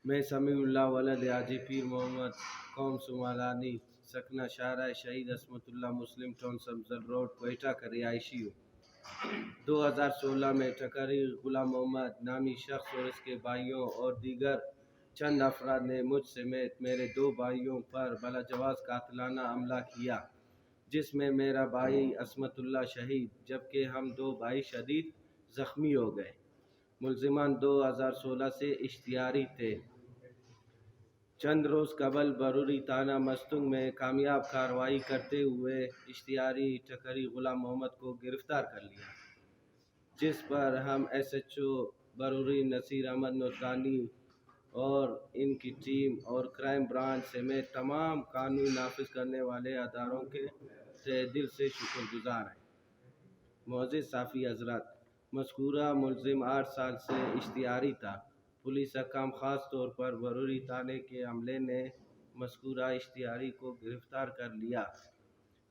میں سمیع اللہ ولد حاجی پیر محمد قوم سمالانی سکنہ شارع شہید عصمت اللہ مسلم ٹاؤن سبزل روڈ کوئٹہ کا رہائشی ہوں۔ 2016 میں ٹکری غلام محمد نامی شخص اور اس کے بھائیوں اور دیگر چند افراد نے مجھ سمیت میرے 2 بھائیوں پر بلا جواز قاتلانہ حملہ کیا، جس میں میرا بھائی عصمت اللہ شہید جبکہ ہم 2 بھائی شدید زخمی ہو گئے۔ ملزمان 2016 سے اشتہاری تھے۔ چند روز قبل برری تھانہ مستونگ میں کامیاب کارروائی کرتے ہوئے اشتہاری ٹکری غلام محمد کو گرفتار کر لیا، جس پر ہم S H O Barri Naseer Ahmed Noorani اور ان کی ٹیم اور کرائم برانچ سمیت تمام قانون نافذ کرنے والے اداروں کے تہہ دل سے شکر گزار ہیں۔ معزز صحافی حضرات، مذکورہ ملزم 8 سال سے اشتہاری تھا۔ پولیس حکام خاص طور پر برری تھانے کے عملے نے مذکورہ اشتہاری کو گرفتار کر لیا۔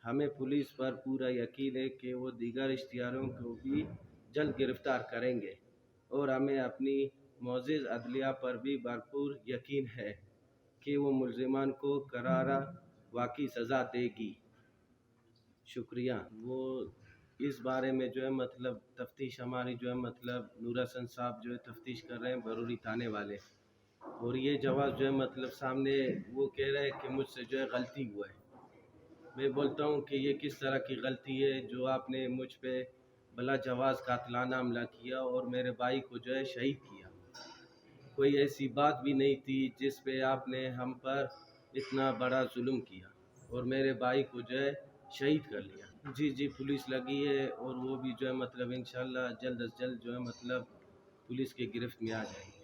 ہمیں پولیس پر پورا یقین ہے کہ وہ دیگر اشتہاریوں کو بھی جلد گرفتار کریں گے اور ہمیں اپنی معزز عدلیہ پر بھی بھرپور یقین ہے کہ وہ ملزمان کو کرارا واقعی سزا دے گی۔ شکریہ۔ وہ اس بارے میں تفتیش ہماری نور حسن صاحب تفتیش کر رہے ہیں، برری تھانے والے، اور یہ جواز سامنے وہ کہہ رہے ہیں کہ مجھ سے غلطی ہوا ہے۔ میں بولتا ہوں کہ یہ کس طرح کی غلطی ہے جو آپ نے مجھ پہ بلا جواز قاتلانہ حملہ کیا اور میرے بھائی کو شہید کیا۔ کوئی ایسی بات بھی نہیں تھی جس پہ آپ نے ہم پر اتنا بڑا ظلم کیا اور میرے بھائی کو شہید کر لیا۔ جی پولیس لگی ہے اور وہ بھی انشاءاللہ جلد از جلد پولیس کے گرفت میں آ جائے گی۔